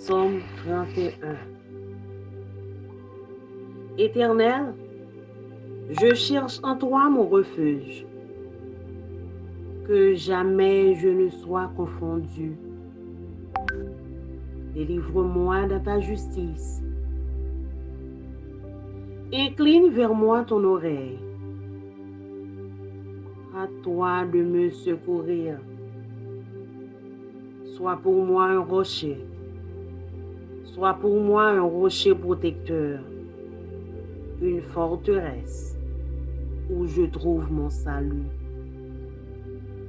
Psaume 31. Éternel, je cherche en toi mon refuge, que jamais je ne sois confondu. Délivre-moi dans ta justice. Incline vers moi ton oreille. À toi de me secourir. Sois pour moi un rocher. Sois pour moi un rocher protecteur, une forteresse où je trouve mon salut.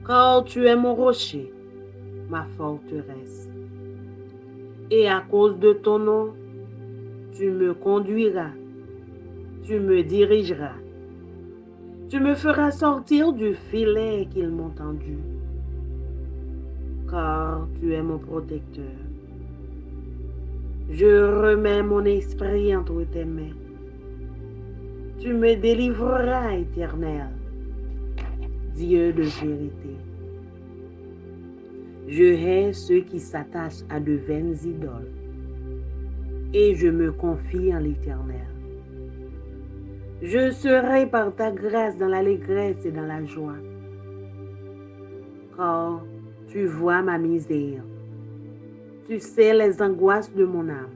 Car tu es mon rocher, ma forteresse. Et à cause de ton nom, tu me conduiras, tu me dirigeras. Tu me feras sortir du filet qu'ils m'ont tendu. Car tu es mon protecteur. Je remets mon esprit entre tes mains. Tu me délivreras, Éternel, Dieu de vérité. Je hais ceux qui s'attachent à de vaines idoles, et je me confie en l'Éternel. Je serai par ta grâce dans l'allégresse et dans la joie, car tu vois ma misère. Tu sais les angoisses de mon âme,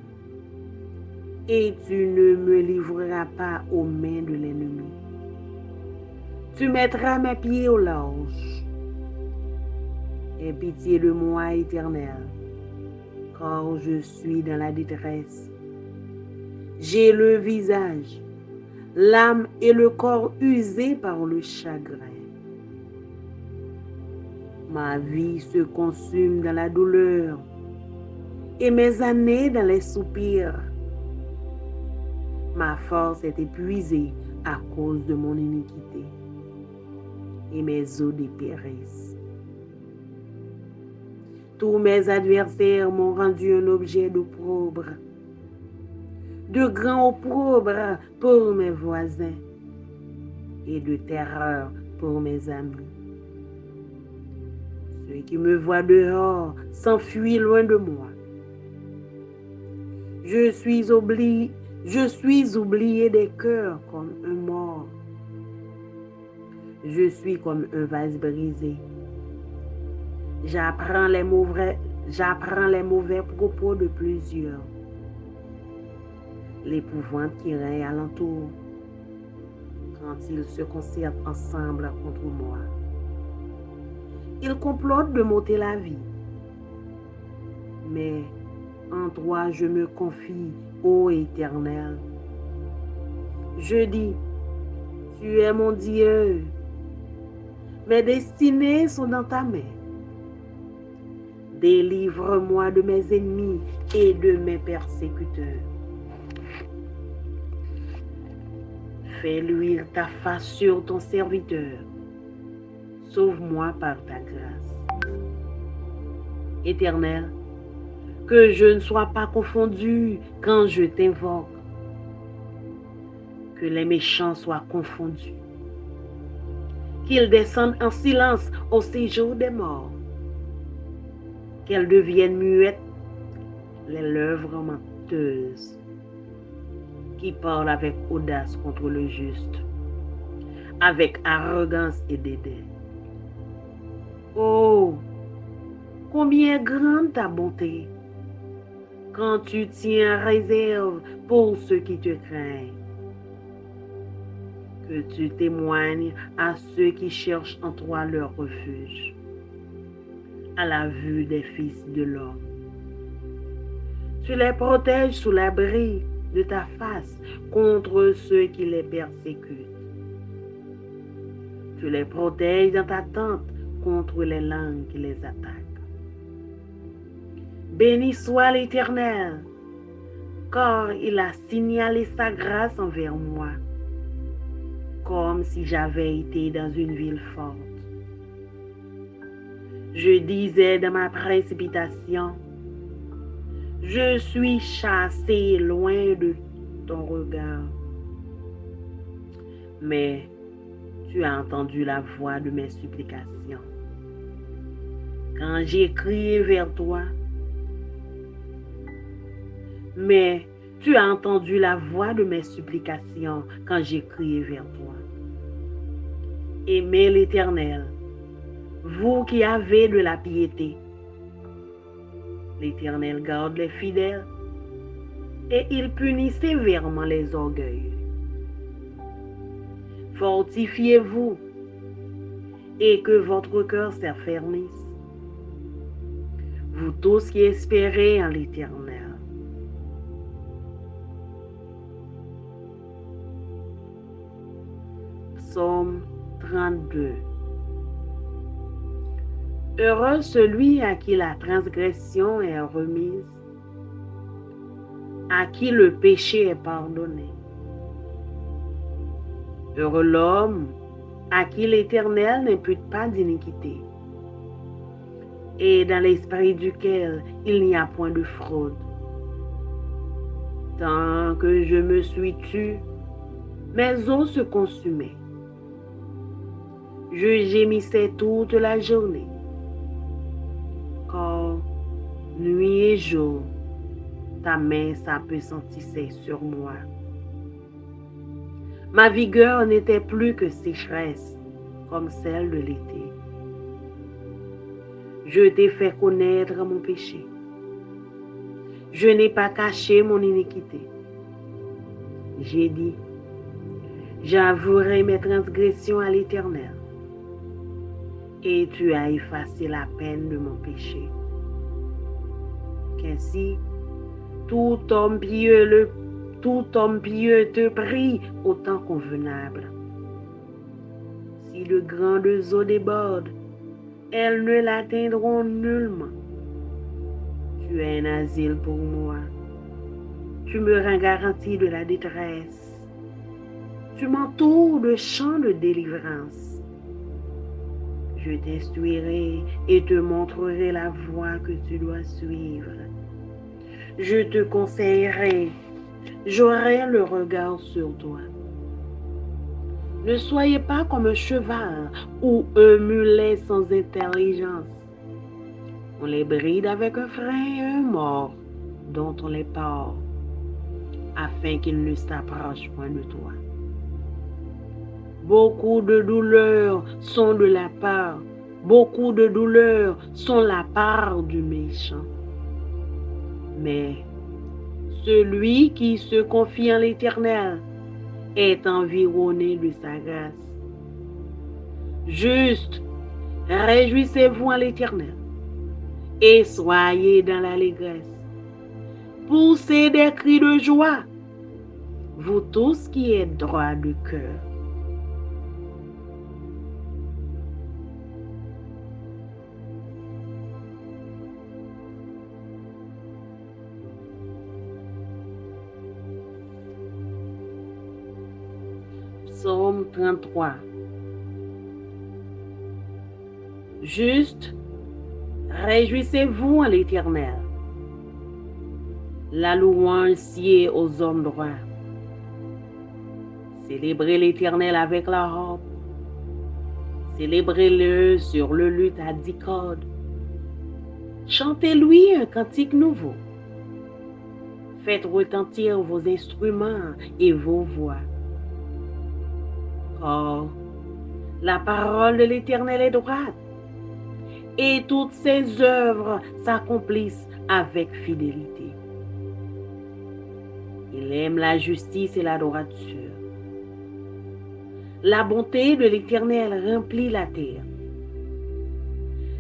et tu ne me livreras pas aux mains de l'ennemi. Tu mettras mes pieds au large. Aie pitié de moi, Éternel, car je suis dans la détresse. J'ai le visage, l'âme et le corps usés par le chagrin. Ma vie se consume dans la douleur et mes années dans les soupirs. Ma force est épuisée à cause de mon iniquité et mes os dépérissent. Tous mes adversaires m'ont rendu un objet d'opprobre, de grand opprobre pour mes voisins et de terreur pour mes amis. Ceux qui me voient dehors s'enfuient loin de moi. Je suis oublié des cœurs comme un mort. Je suis comme un vase brisé. J'apprends les mauvais propos de plusieurs. L'épouvante qui règne alentour quand ils se concertent ensemble contre moi. Ils complotent de m'ôter la vie. Mais en toi je me confie, ô Éternel. Je dis, tu es mon Dieu. Mes destinées sont dans ta main. Délivre-moi de mes ennemis et de mes persécuteurs. Fais luire ta face sur ton serviteur. Sauve-moi par ta grâce. Éternel, que je ne sois pas confondu quand je t'invoque. Que les méchants soient confondus. Qu'ils descendent en silence au séjour des morts. Qu'elles deviennent muettes les lèvres menteuses qui parlent avec audace contre le juste, avec arrogance et dédain. Oh, combien est grande ta bonté quand tu tiens réserve pour ceux qui te craignent. Que tu témoignes à ceux qui cherchent en toi leur refuge, à la vue des fils de l'homme. Tu les protèges sous l'abri de ta face contre ceux qui les persécutent. Tu les protèges dans ta tente contre les langues qui les attaquent. Béni soit l'Éternel, car il a signalé sa grâce envers moi, comme si j'avais été dans une ville forte. Je disais dans ma précipitation, je suis chassé loin de ton regard. Mais tu as entendu la voix de mes supplications. Quand j'ai crié vers toi, mais tu as entendu la voix de mes supplications quand j'ai crié vers toi. Aimez l'Éternel, vous qui avez de la piété. L'Éternel garde les fidèles et il punit sévèrement les orgueilleux. Fortifiez-vous et que votre cœur s'affermisse, vous tous qui espérez en l'Éternel. Psaume 32. Heureux celui à qui la transgression est remise, à qui le péché est pardonné. Heureux l'homme à qui l'Éternel n'impute pas d'iniquité, et dans l'esprit duquel il n'y a point de fraude. Tant que je me suis tu, mes os se consumaient. Je gémissais toute la journée, car nuit et jour, ta main s'appesantissait sur moi. Ma vigueur n'était plus que sécheresse, comme celle de l'été. Je t'ai fait connaître mon péché. Je n'ai pas caché mon iniquité. J'ai dit, j'avouerai mes transgressions à l'Éternel, et tu as effacé la peine de mon péché. Qu'ainsi, tout homme pieux te prie au temps convenable. Si de grandes eaux débordent, elles ne l'atteindront nullement. Tu es un asile pour moi. Tu me rends garantie de la détresse. Tu m'entoures de chants de délivrance. Je t'instruirai et te montrerai la voie que tu dois suivre. Je te conseillerai, j'aurai le regard sur toi. Ne soyez pas comme un cheval ou un mulet sans intelligence. On les bride avec un frein et un mors dont on les pord, afin qu'ils ne s'approchent point de toi. Beaucoup de douleurs sont de la part, beaucoup de douleurs sont la part du méchant. Mais celui qui se confie en l'Éternel est environné de sa grâce. Juste, réjouissez-vous en l'Éternel et soyez dans l'allégresse. Poussez des cris de joie, vous tous qui êtes droits de cœur. Psaume 33. Juste, réjouissez-vous en l'Éternel. La louange sied aux hommes droits. Célébrez l'Éternel avec la harpe. Célébrez-le sur le luth à 10 cordes. Chantez-lui un cantique nouveau. Faites retentir vos instruments et vos voix. Car la parole de l'Éternel est droite, et toutes ses œuvres s'accomplissent avec fidélité. Il aime la justice et la droiture. La bonté de l'Éternel remplit la terre.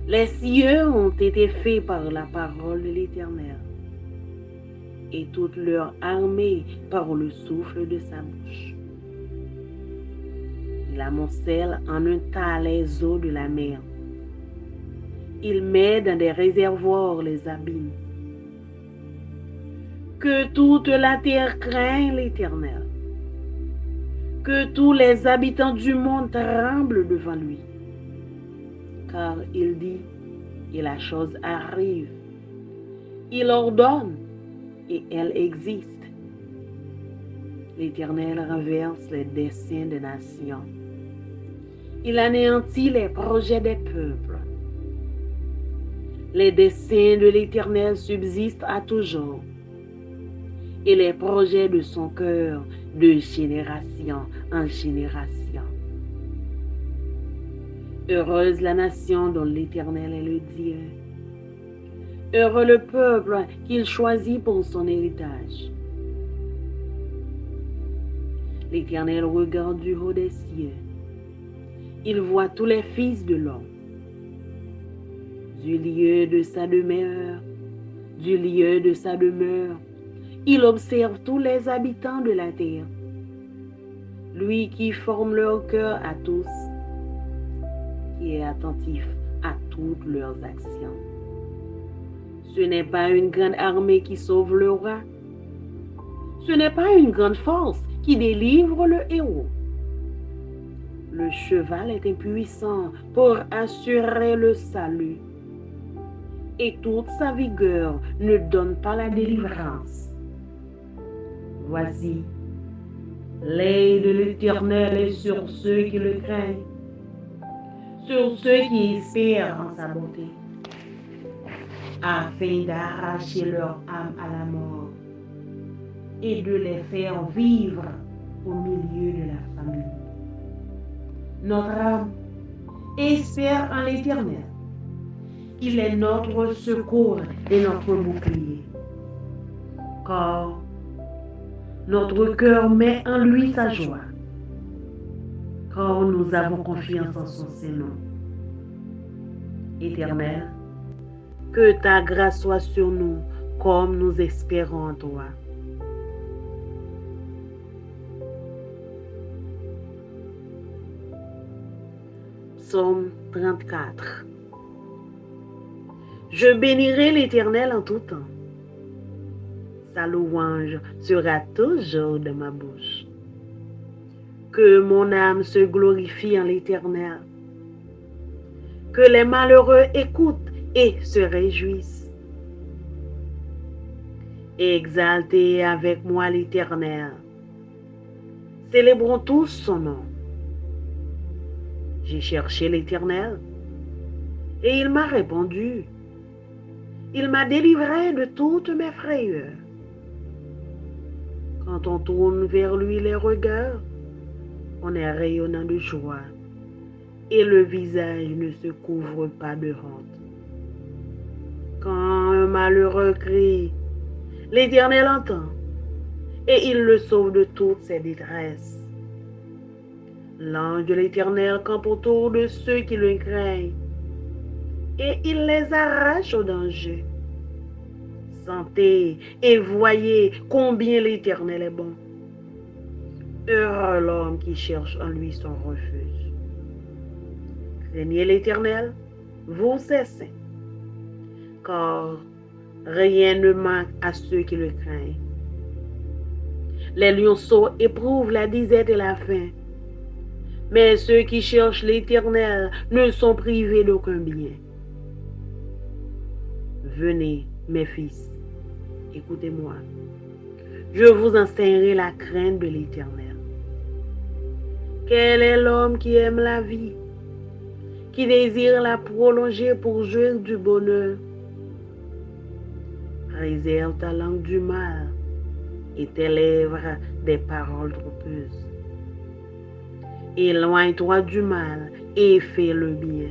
Les cieux ont été faits par la parole de l'Éternel, et toute leur armée par le souffle de sa bouche. Il amoncelle en un tas les eaux de la mer. Il met dans des réservoirs les abîmes. Que toute la terre craigne l'Éternel. Que tous les habitants du monde tremblent devant lui. Car il dit, et la chose arrive. Il ordonne, et elle existe. L'Éternel renverse les desseins des nations. Il anéantit les projets des peuples. Les desseins de l'Éternel subsistent à toujours, et les projets de son cœur de génération en génération. Heureuse la nation dont l'Éternel est le Dieu. Heureux le peuple qu'il choisit pour son héritage. L'Éternel regarde du haut des cieux. Il voit tous les fils de l'homme. Du lieu de sa demeure, il observe tous les habitants de la terre. Lui qui forme leur cœur à tous, qui est attentif à toutes leurs actions. Ce n'est pas une grande armée qui sauve le roi. Ce n'est pas une grande force qui délivre le héros. Le cheval est impuissant pour assurer le salut. Et toute sa vigueur ne donne pas la délivrance. Voici, l'œil de l'Éternel est sur ceux qui le craignent, sur ceux qui espèrent en sa bonté, afin d'arracher leur âme à la mort et de les faire vivre au milieu de la famine. Notre âme espère en l'Éternel. Il est notre secours et notre bouclier. Car notre cœur met en lui sa joie. Car nous avons confiance en son Saint-Nom. Éternel, que ta grâce soit sur nous comme nous espérons en toi. Psaume 34. Je bénirai l'Éternel en tout temps. Sa louange sera toujours de ma bouche. Que mon âme se glorifie en l'Éternel. Que les malheureux écoutent et se réjouissent. Exaltez avec moi l'Éternel. Célébrons tous son nom. J'ai cherché l'Éternel et il m'a répondu. Il m'a délivré de toutes mes frayeurs. Quand on tourne vers lui les regards, on est rayonnant de joie et le visage ne se couvre pas de honte. Quand un malheureux crie, l'Éternel entend et il le sauve de toutes ses détresses. L'ange de l'Éternel campe autour de ceux qui le craignent et il les arrache au danger. Sentez et voyez combien l'Éternel est bon. Heureux l'homme qui cherche en lui son refuge. Craignez l'Éternel, vous ses saints, car rien ne manque à ceux qui le craignent. Les lionceaux éprouvent la disette et la faim, mais ceux qui cherchent l'Éternel ne sont privés d'aucun bien. Venez, mes fils, écoutez-moi. Je vous enseignerai la crainte de l'Éternel. Quel est l'homme qui aime la vie, qui désire la prolonger pour jouir du bonheur? Réserve ta langue du mal et tes lèvres des paroles trompeuses. Éloigne-toi du mal et fais le bien.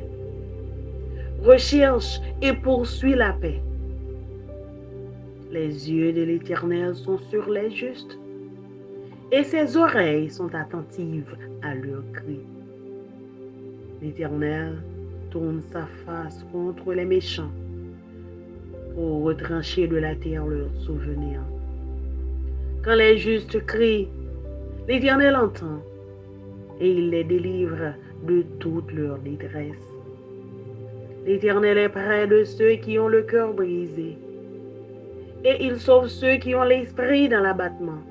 Recherche et poursuis la paix. Les yeux de l'Éternel sont sur les justes et ses oreilles sont attentives à leurs cris. L'Éternel tourne sa face contre les méchants pour retrancher de la terre leurs souvenirs. Quand les justes crient, l'Éternel entend et il les délivre de toute leur détresse. L'Éternel est près de ceux qui ont le cœur brisé et il sauve ceux qui ont l'esprit dans l'abattement.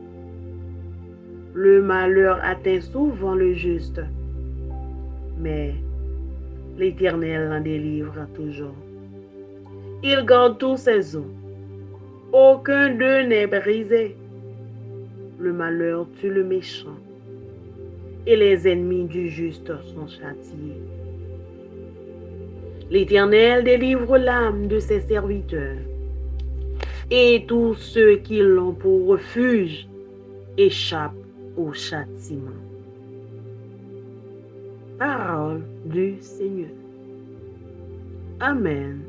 Le malheur atteint souvent le juste, mais l'Éternel l'en délivre toujours. Il garde tous ses os. Aucun d'eux n'est brisé. Le malheur tue le méchant et les ennemis du juste sont châtiés. L'Éternel délivre l'âme de ses serviteurs, et tous ceux qui l'ont pour refuge échappent au châtiment. Parole du Seigneur. Amen.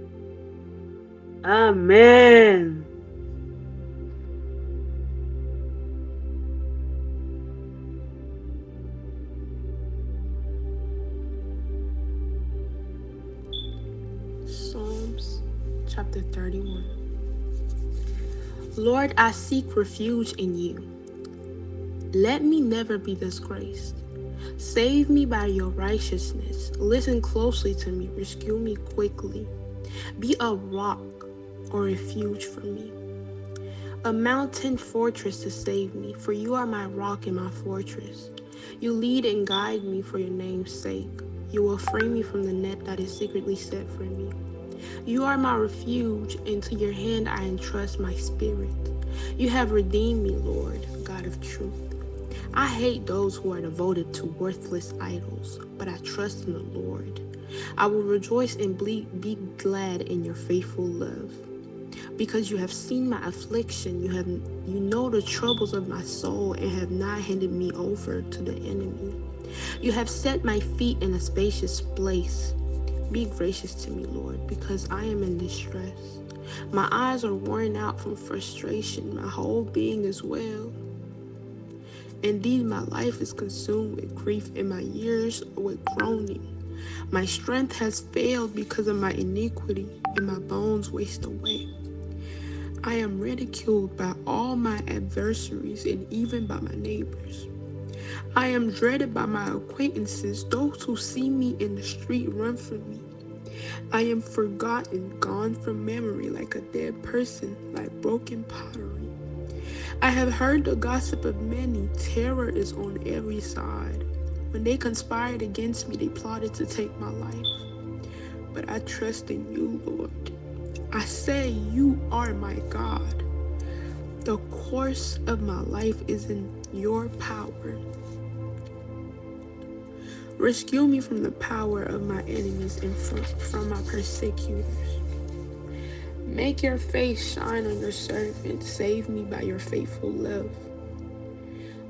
Amen. Psalms chapter 31. Lord, I seek refuge in you. Let me never be disgraced. Save me by your righteousness. Listen closely to me. Rescue me quickly. Be a rock or refuge for me, a mountain fortress to save me, for you are my rock and my fortress. You lead and guide me for your name's sake. You will free me from the net that is secretly set for me. You are my refuge, and to your hand I entrust my spirit. You have redeemed me, Lord, God of truth. I hate those who are devoted to worthless idols, but I trust in the Lord. I will rejoice and be glad in your faithful love. Because you have seen my affliction, you know the troubles of my soul, and have not handed me over to the enemy. You have set my feet in a spacious place. Be gracious to me, Lord, because I am in distress. My eyes are worn out from frustration, my whole being as well. Indeed, my life is consumed with grief, and my years with groaning. My strength has failed because of my iniquity, and my bones waste away. I am ridiculed by all my adversaries and even by my neighbors. I am dreaded by my acquaintances. Those who see me in the street run from me. I am forgotten, gone from memory, like a dead person, like broken pottery. I have heard the gossip of many. Terror is on every side. When they conspired against me, they plotted to take my life. But I trust in you, Lord. I say you are my God. The course of my life is in your power. Rescue me from the power of my enemies and from my persecutors. Make your face shine on your servant. Save me by your faithful love.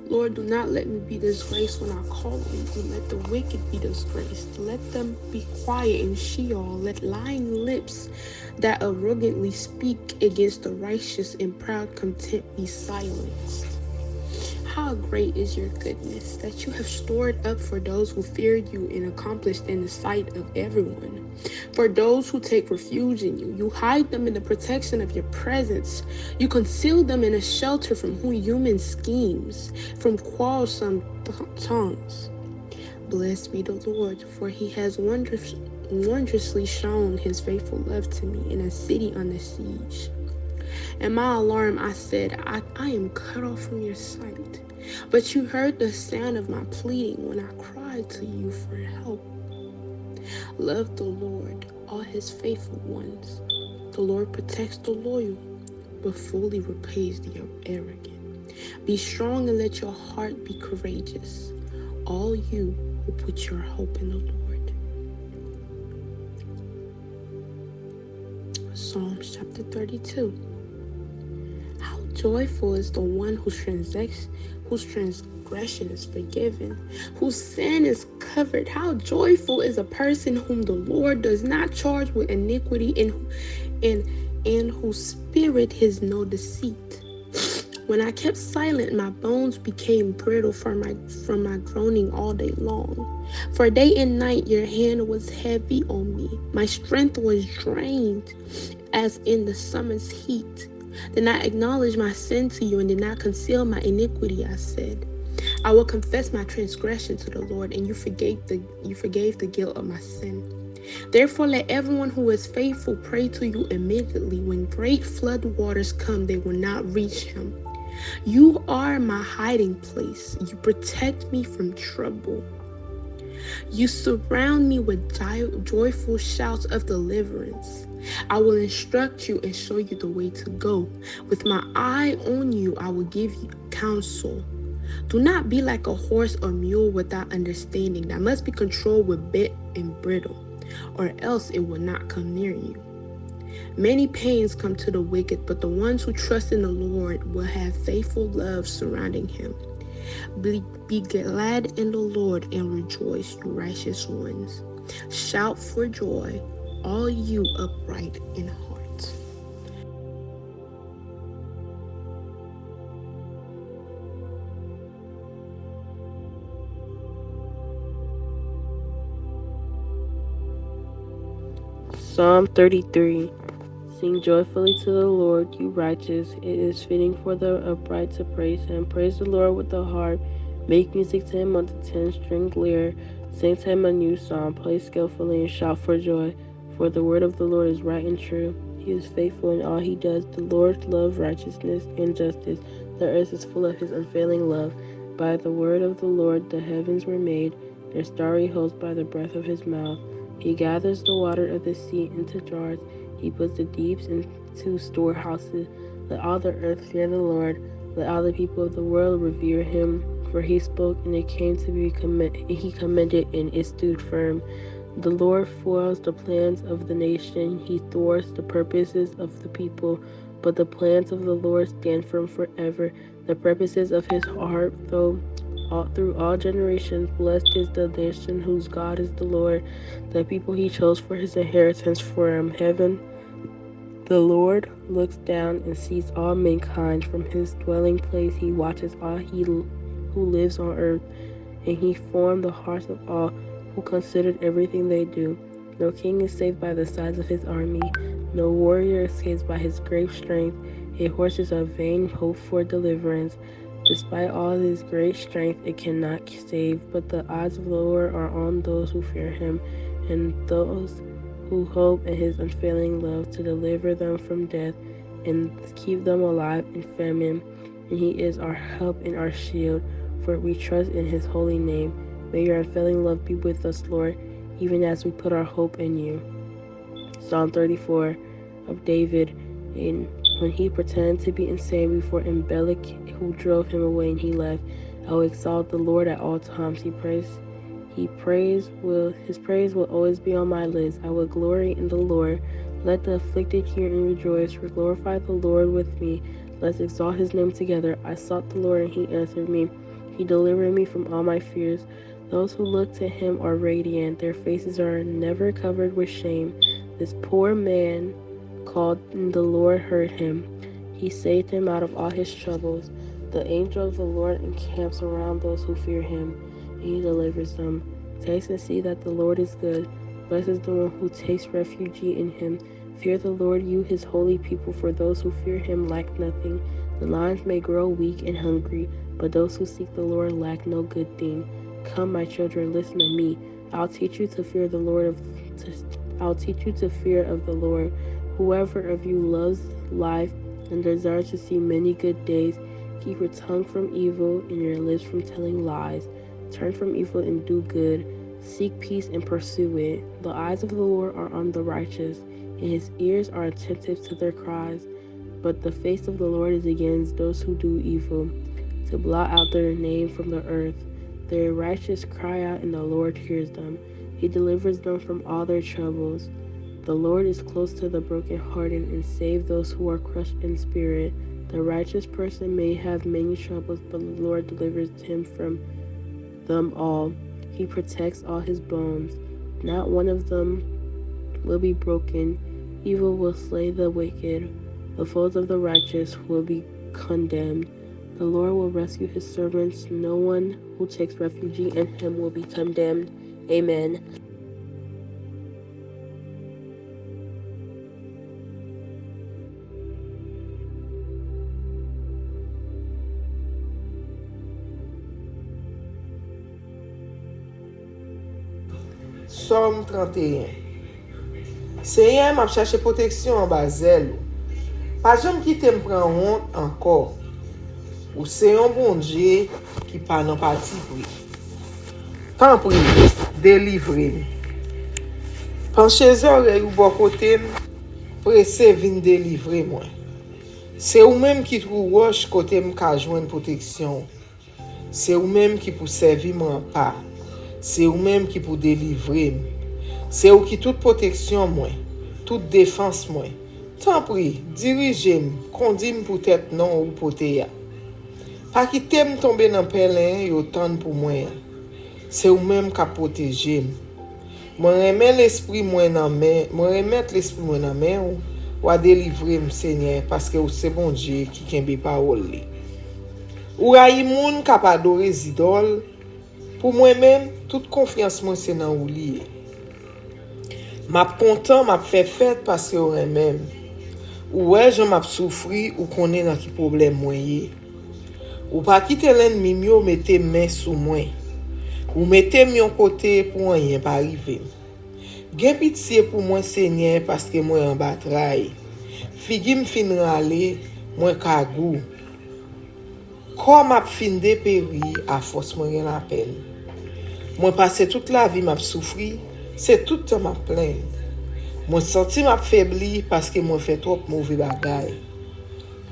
Lord, do not let me be disgraced when I call on you. Let the wicked be disgraced. Let them be quiet in Sheol. Let lying lips that arrogantly speak against the righteous in proud contempt be silenced. How great is your goodness that you have stored up for those who feared you and accomplished in the sight of everyone. For those who take refuge in you, you hide them in the protection of your presence. You conceal them in a shelter from human schemes, from quarrelsome tongues. Blessed be the Lord, for he has wondrously shown his faithful love to me in a city under siege. In my alarm, I said, I am cut off from your sight. But you heard the sound of my pleading when I cried to you for help. Love the Lord, all his faithful ones. The Lord protects the loyal, but fully repays the arrogant. Be strong and let your heart be courageous, all you who put your hope in the Lord. Psalms chapter 32. How joyful is the one whose transgression is forgiven, whose sin is covered. How joyful is a person whom the Lord does not charge with iniquity, and whose spirit has no deceit. When I kept silent, my bones became brittle from my groaning all day long. For day and night your hand was heavy on me. My strength was drained as in the summer's heat. Then I acknowledged my sin to you and did not conceal my iniquity. I said, I will confess my transgression to the Lord, and you forgave the guilt of my sin. Therefore, let everyone who is faithful pray to you immediately. When great flood waters come, they will not reach him. You are my hiding place. You protect me from trouble. You surround me with joyful shouts of deliverance. I will instruct you and show you the way to go. With my eye on you, I will give you counsel. Do not be like a horse or mule without understanding, that must be controlled with bit and bridle, or else it will not come near you. Many pains come to the wicked, but the ones who trust in the Lord will have faithful love surrounding him. Be glad in the Lord and rejoice, you righteous ones. Shout for joy, all you upright in heart. Psalm 33. Sing joyfully to the Lord, you righteous. It is fitting for the upright to praise him. Praise the Lord with the harp. Make music to him on the 10-string lyre. Sing to him a new song. Play skillfully and shout for joy. For the word of the Lord is right and true. He is faithful in all he does. The Lord loves righteousness and justice. The earth is full of his unfailing love. By the word of the Lord the heavens were made, their starry host by the breath of his mouth. He gathers the water of the sea into jars. He puts the deeps into storehouses. Let all the earth fear the Lord. Let all the people of the world revere him. For he spoke, and it came to be he commended, and it stood firm. The Lord foils the plans of the nation. He thwarts the purposes of the people. But the plans of the Lord stand firm forever. The purposes of his heart through all generations. Blessed is the nation whose God is the Lord, the people he chose for his inheritance from heaven. The Lord looks down and sees all mankind. From his dwelling place he watches all who lives on earth, and he formed the hearts of all who considered everything they do. No king is saved by the size of his army. No warrior escapes by his great strength. A horse is a vain hope for deliverance. Despite all his great strength, it cannot save, but the eyes of the Lord are on those who fear him, and those who hope in his unfailing love, to deliver them from death and keep them alive in famine. And he is our help and our shield, for we trust in his holy name. May your unfailing love be with us, Lord, even as we put our hope in you. Psalm 34 of David. And when he pretended to be insane before Abimelech, who drove him away, and he left, I will exalt the Lord at all times. His praise will always be on my lips. I will glory in the Lord. Let the afflicted hear and rejoice. Glorify the Lord with me. Let's exalt his name together. I sought the Lord, and he answered me. He delivered me from all my fears. Those who look to him are radiant. Their faces are never covered with shame. This poor man called, and the Lord heard him. He saved him out of all his troubles. The angel of the Lord encamps around those who fear him, and he delivers them. Taste and see that the Lord is good. Blessed is the one who takes refuge in him. Fear the Lord, you his holy people, for those who fear him lack nothing. The lions may grow weak and hungry, but those who seek the Lord lack no good thing. Come, my children, listen to me. I'll teach you to fear of the Lord. Whoever of you loves life and desires to see many good days, keep your tongue from evil and your lips from telling lies. Turn from evil and do good. Seek peace and pursue it. The eyes of the Lord are on the righteous, and his ears are attentive to their cries. But the face of the Lord is against those who do evil, to blot out their name from the earth. The righteous cry out, and the Lord hears them. He delivers them from all their troubles. The Lord is close to the brokenhearted and saves those who are crushed in spirit. The righteous person may have many troubles, but the Lord delivers him from them all. He protects all his bones. Not one of them will be broken. Evil will slay the wicked. The foes of the righteous will be condemned. The Lord will rescue his servants. No one who takes refuge in him will be condemned. Amen. Somme 31. Seigneur m'a cherché protection en bas zèle. Pas jamais quitter me prend honte encore. Ou c'est un bon Dieu qui pas nan parti pour. Tant prie, délivrez-moi. Penchez oreille ou bon côté, pressez vin délivrer moi. C'est ou même qui trouve roche côté me ka joindre protection. C'est ou même qui pour servir moi pas. C'est ou même qui pour délivrer. C'est ou qui toute protection moi, toute défense moi. Tant pis, dirige-m, conduis-m pour tête non ou pote ya. Pas quitter me tomber dans pelin yo tande pour moi. C'est ou même qui protéger. Moi remettre l'esprit moi dans main, moi remettre l'esprit moi dans main ou à délivrer me Seigneur parce que c'est bon Dieu qui kembe parole li. Ou rayi moun k'ap adorer idole. Pour moi-même, toute confiance moi c'est dans ou lié. M'a content, m'a fait fête parce que ou même. Ou ouais, je m'a souffri ou connaît dans qui problème moi yé. Ou pas quitter l'ennemi mio mettez main sous moi. Ou mettez mon côté pour rien pas arriver. Gen pitié pour moi Seigneur parce que moi en bataille. Figi me fin râler, moi kagou. Comme m'a fin dépéri à force moi rien la peine. Moi passé toute la vie m'a souffri, c'est tout temps m'a plaindre. Moi senti m'a faibli parce que moi fait trop mauvais bagay.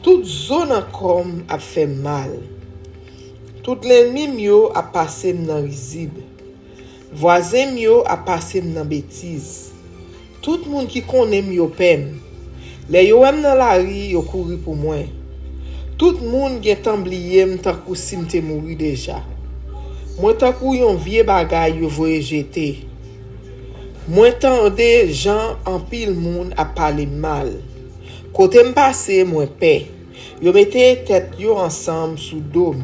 Toute zone encore a fait mal. Tout l'ennemi mio a passé dans risible. Voisin mio a passé dans bêtise. Tout monde qui connaît mio pem. Les yo em dans la rue yo couru pour moi. Tout monde gen tambliye m tan kou si m'te mouri déjà. Moi tan kou yon vieux bagay yo voye jeter. Moi tande gens en pile moun a parler mal. Côté m passé moi paix. Yo mette tête yo ensemble sous dôme.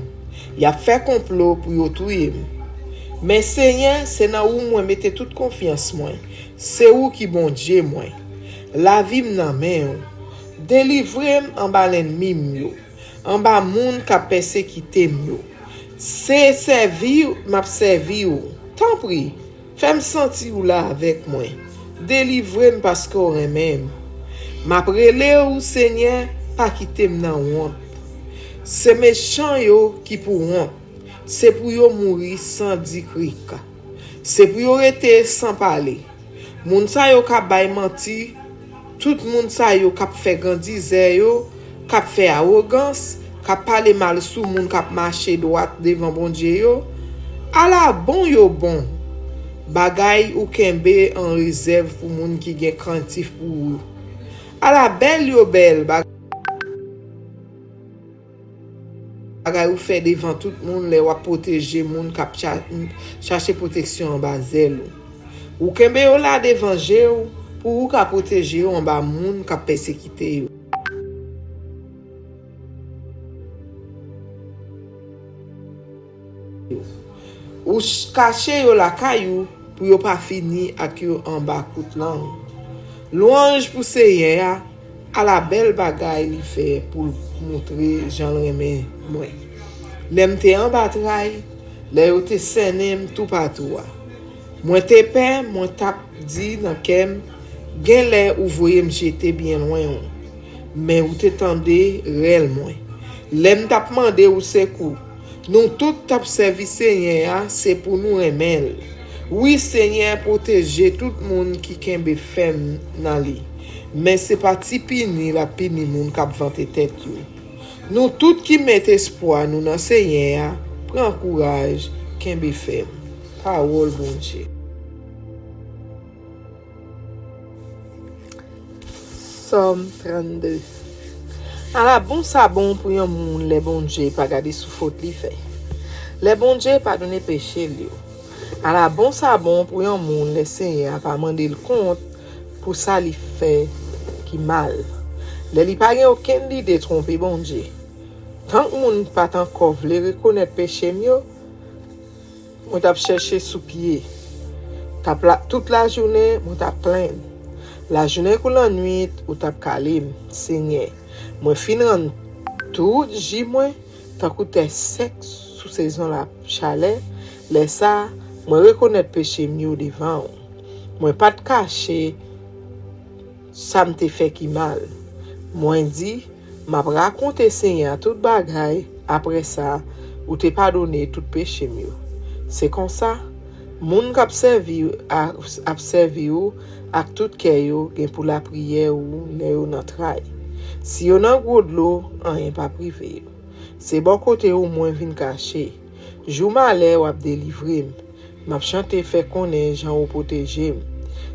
Y a fait complot pour yo tuer. Mais Seigneur, c'est dans où moi mette toute confiance moi. C'est où qui bon Dieu moi. La vie m'nan men. Délivrem en bas l'ennemi yo. En bas moun ka persécuté yo. C'est servi m'a servi ou. Tant pis. Fais-me sentir ou là avec moi. Délivrem parce qu'on même. M'a prélé ou Seigneur pas quitter m'nan honte. C'est méchant yo qui pour honte. C'est pour yo mourir sans dire krika. C'est pour yo rester sans parler. Moun sa yo ka bay menti. Tout moun sa yo kap fait grandizer yo, kap fait arrogance, kap parler mal sous moun kap marcher droite devant bon Dieu yo. A la bon yo bon. Bagay ou kembe en réserve pour moun qui gen craintif pour ou. A la belle yo belle. Bagay ou fait devant tout moun le wa protéger moun kap chercher protection en bazel. Ou kembe yo la devant Dieu pour ou ka protéger en bas moun ka persécuter. Ou cacher yo la kayou pour yo pas fini ak yo en bas kout lang. Louange pour Seigneur à la belle bagay li fait pour montrer Jean remè moi. Lem te en bataille, le yo te senem tout partout. Moi te pè, moi tap di dans kem gen lè ou voye m jeter bien loin. Mais ou te tende réellement. Lem tap mande ou sekou. Nous tout tap servi Seigneur, c'est pour nous aimer. Oui Seigneur, protéger tout le monde qui kembe femme nan li. Mais c'est pas tipini la pini moun kap vante tête yo. Nous tout qui met espoir nous dans Seigneur, prends courage, kembe femme. Parole bon Dieu. Somme 32. A la bon sabon pour yon moun les bon Dieu pas garder sous faute li fait. Les bon Dieu pardonner péché li. A la bon sabon pour yon moun les Seigneur pas mandé le compte pour ça li fait qui mal. Les li pas gen aucun idée tromper bon Dieu. Tant moun pas encore vle reconnaître péché mio, on t'a cherché sous pied. Toute la journée, on t'a plaint. La journée ou la nuit, ou t'a calé, Seigneur. Moi fin rend tout j moi, tant que sec sous saison la chalet, les ça, moi reconnaître péché mieux devant. Moi pas de cacher ça me te fait qui mal. Moi dit, m'a raconter Seigneur tout bagay, après ça, ou te pardonner tout péché mieux. C'est comme ça, moun k'ap servi ou ak tout kè yo gen pour la prière ou le yo nan tray. Si yo nan gros de l'eau, rien pas privé. C'est bon côté ou moins vin caché. Jou malè ou ap délivrer. M'a chanté fait connaître Jean ou protéger.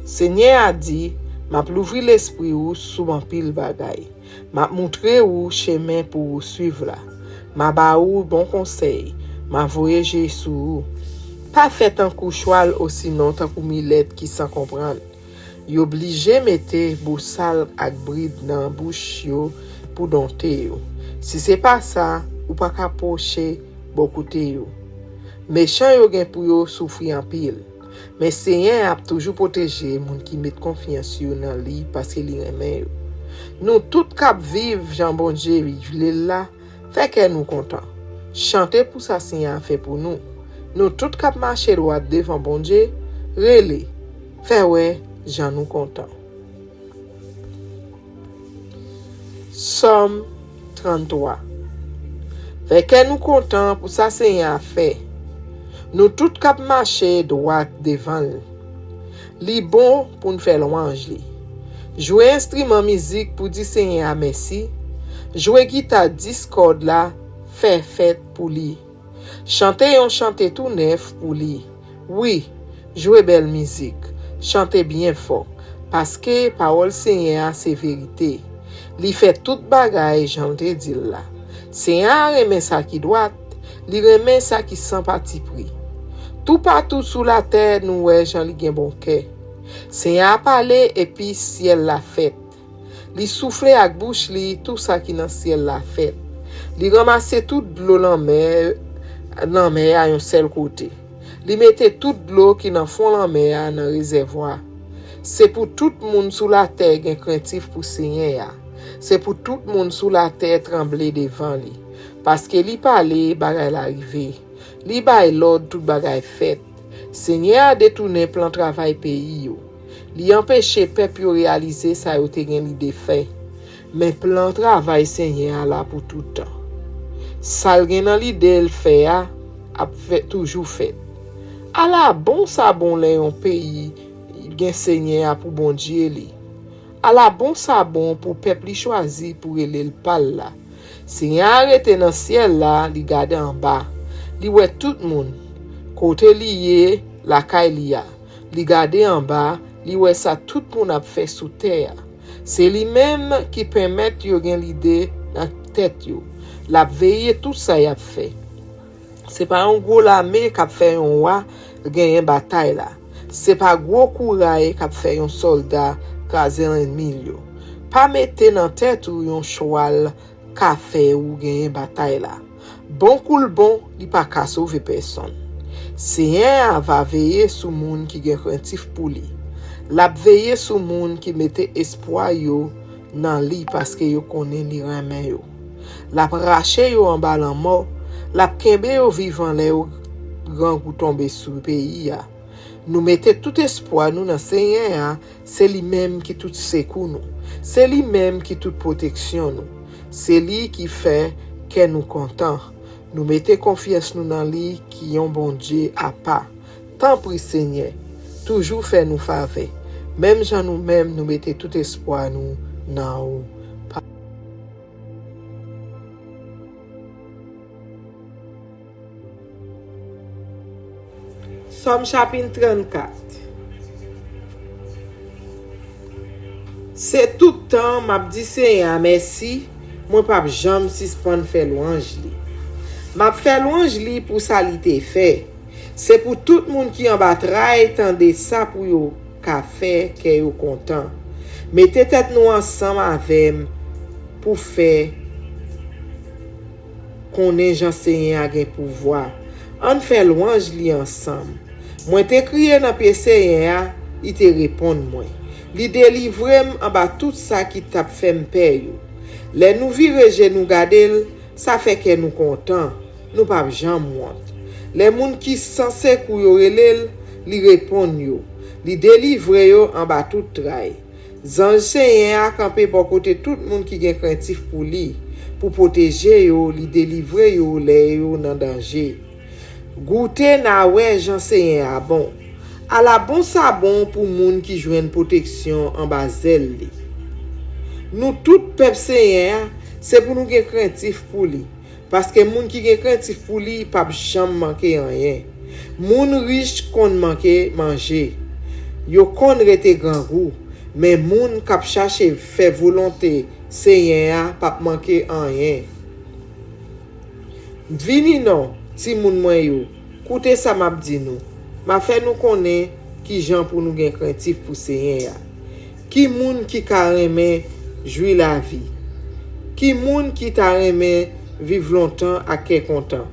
Seigneur a dit, m'a l'ouvri l'esprit ou sous un pile bagay. M'a montré ou chemin pour suivre là. M'a ba ou bon conseil. M'a voyagé sous. Pas fait un coup choual aussi non tant que Millet qui sans comprendre. Y obligé mette boussal ak bride dans bouche yo pour dompter yo. Si c'est pas ça, ou pas ka poche beaucoup yo. Méchant yo gen pour yo souffrir en pile. Mais Seigneur a toujours protégé moun qui met confiance yo dans lui parce que li remen yo. Nous tout cap vivre Jean bon Dieu vivre là, fait que nous content. Chanter pour ça Seigneur fait pour nous. Nous tout cap marcher droit devant bon Dieu, relé. Fait ouais, Jean nous content. Somme 33. Fait que nous content pour ça Seigneur fait. Nous tout cap marcher droit devant. Li bon pour nous faire louange li. Jouer instrument musique pour dire Seigneur merci. Jouer guitare discorde là, faire fête pour lui. Chanter on chanter tout neuf pour lui. Oui, jouer belle musique. Chanter bien fort. Parce que parole Seigneur c'est vérité. Li fait tout bagaille j'entends dire là. Seigneur remet ça qui droite, li remet ça qui sans parti pris. Tout partout sous la terre nous ouais Jean li gen bon cœur. Seigneur a parlé et puis ciel la fête. Li souffle ak bouche li tout ça qui dans ciel la fête. Li ramasse tout de l'eau dans mer à un seul côté. Li mette tout de l'eau qui dans fond la mer dans réservoir. C'est pour tout monde sous la terre gen craintif pour Seigneur. C'est pour tout monde sous la terre trembler devant lui. Parce que li parle bagay l'arrivé. Li bay l'ordre tout bagay fait. Seigneur a détourné plan travail pays yo. Li empêché peuple yo réaliser ça yo te gen l'idée fait. Mais plan travail Seigneur là pour tout temps. Ça gen dans l'idée le fait a fait toujours fait. A la bon ça bon le yon pays gen Seigneur pour bon Dieu li. A la bon ça bon pour peuple choisi pour ele le pal là. Seigneur arrêté dans ciel là, li gade en bas. Li wè tout moun. Côté lié la kay li a. Li gade en bas, li wè ça tout moun a fait sous terre. C'est lui même qui permet yo gen l'idée dans tête yo. La veille tout ça y a fait. C'est pas un gros l'armée qui a fait un roi gagner bataille là. C'est pas gros courage qui a fait un soldat craser l'ennemi yo. Pas mettre dans tête ou un cheval qu'a fait ou gagner bataille là. Bon coule bon, li pas ka sauver personne. Seigneur va veiller sur moun qui gen craintif pour lui. La veiller sur moun qui mette espoir yo nan li parce que yo connaît li remen yo. La rache yo en bas en mort, la kembe yo vivant le yo grand coup tomber sur pays ya. Nous mettons tout espoir nous dans Seigneur, c'est lui même qui tout secours nous. C'est lui même qui toute protection nous. C'est lui qui fait que nous contents. Nous mettons confiance nous dans lui qui est bon Dieu à pas. Tant pis Seigneur, toujours fait nous faveur. Même Jean nous-mêmes nous mettons tout espoir nous dans vous. Somme chapitre 34. C'est tout le temps m'a dit Seigneur merci, moi pas jamais suspend faire louange li. M'a fait louange li pour ça li te fait. C'est pour tout le monde qui en bataille tendez ça pour yo ka fait que yo content. Mettez tête nous ensemble avec pour faire connaît Jean Seigneur a gen pouvoir. On fait louange li ensemble. Moi te crié dans pied Seigneur, il te répond moi. Li délivre en bas tout ça qui t'a fait m'paye yo. Les nous vire nous garder, ça fait que nous content. Nous pas jamais honte. Les moun qui censé kou yo relel, li répond yo. Li délivre yo en bas tout trail. Zange Seigneur a campé pour côté tout moun qui gen craintif pour li, pour protéger yo, li délivre yo les yo dans danger. Goûter na ouais Jean Seigneur bon. A la bon ça bon pour moun qui joine protection en bas zel li. Nous tout peuple Seigneur, c'est pour nous gen craintif pour li. Parce que moun qui gen craintif pour li pas jamais manquer rien. Moun riche kon manquer manger. Yo kon rete grand goût, Mais moun k'ap chercher faire volonté Seigneur pas manquer rien. Vini non, ti moun mwen yo. Koute ça m'a dit nous. M'a fait nous connaître qui gens pour nous gen craintif pour Seigneur. Qui moun qui ka reme jouir la vie. Qui moun qui ta reme vivre longtemps à qu'est content.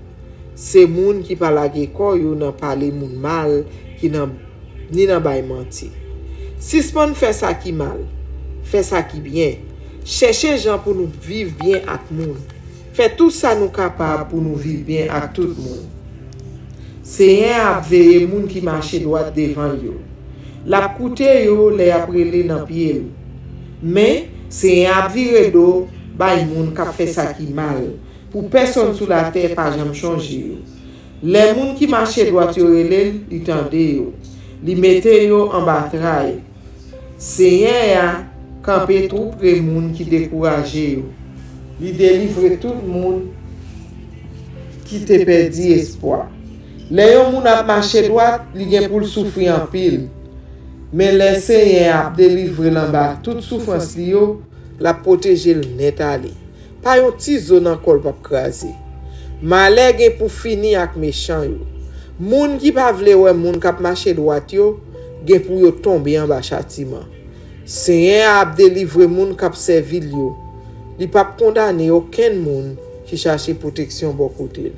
C'est moun qui pa lage ko yo nan parler moun mal qui nan ni nan bay menti. Si spon fait ça qui mal, fait ça qui bien. Chercher gens pour nous vivre bien avec moun. Fait tout ça nous capable pour nous vivre bien avec tout le monde. Seigneur a veillé moun qui marche droit devant yo. La koute yo les après les dans pied. Mais Seigneur a viré do bay moun qui fait ça qui mal. Pour personne sur la terre pas jamais changer. Les moun qui marche droit yo relèl, li tande yo. Li mette yo en bataille. Seigneur a campé tout près moun qui découragé yo. Li délivre tout le monde qui te perdu espoir. Les yon moun ap marché droit, li gen pour souffrir en pile. Mais le Seigneur a délivré l'en bas toute souffrance li yo, la protéger le net ali. Pas yon ti zone encore pa krasé. Malheur gen pour finir ak méchant yo. Moun qui pa vle wè moun k'ap marché droit yo, gen pour yo tomber en bas châtiment. Seigneur a délivré moun k'ap servi yo. Li pa condamner aucun moun qui cherche protection bon côté.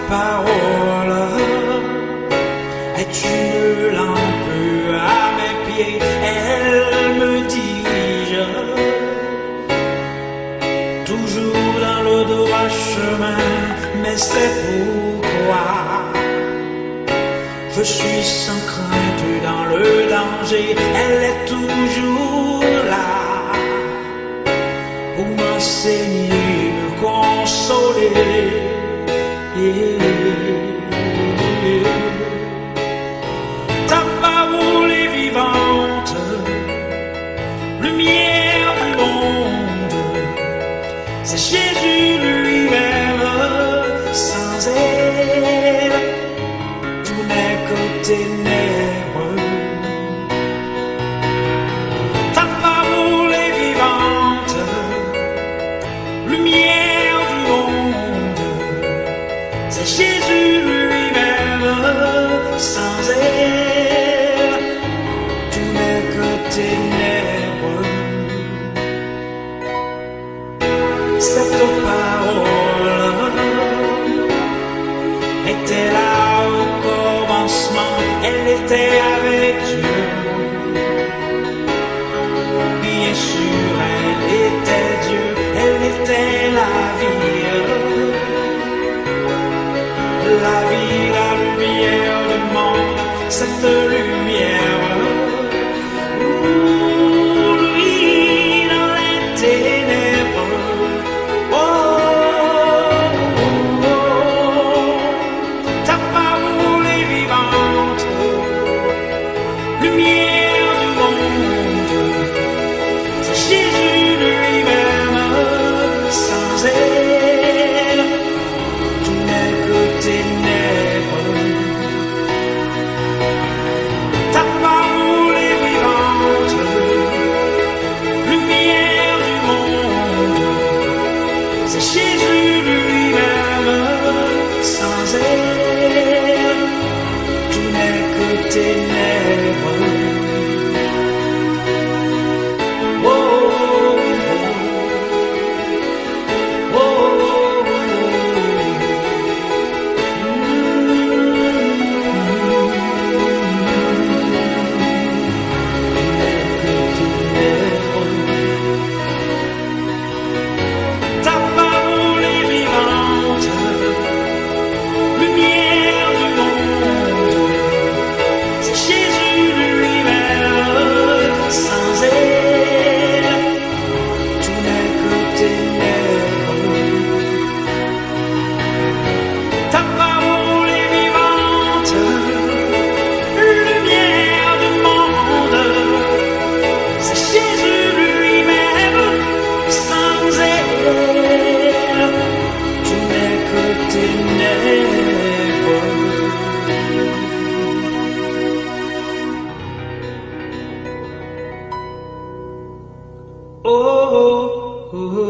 Parole est une lampe à mes pieds, elle me dirige toujours dans le droit chemin, mais c'est pourquoi je suis sans crainte dans le danger, elle est toujours là pour m'enseigner, me consoler. Ta parole est vivante, lumière du monde, c'est Jésus lui-même, sans elle, tout n'est que ténèbres. Ta parole est vivante, lumière du monde, c'est Jésus lui-même, sans elle, tout n'est que ténèbres. Cette parole était là au commencement, elle était avec Dieu. Bien sûr, elle était Dieu, elle était la vie, la lumière du monde, cette lumière, lui dans les ténèbres, ta parole est vivante, c'est Jésus lui-même. Sans elle, tout n'est que ténèbres. Oh, oh, oh, oh, ta parole est vivante, lumière du monde, c'est Jésus lui-même. Sans elle, tout n'est que ténèbres. Ta parole est vivante, lumière du monde, c'est Jésus lui-même. Sans elle, tout n'est que ténèbres. Oh, oh, oh.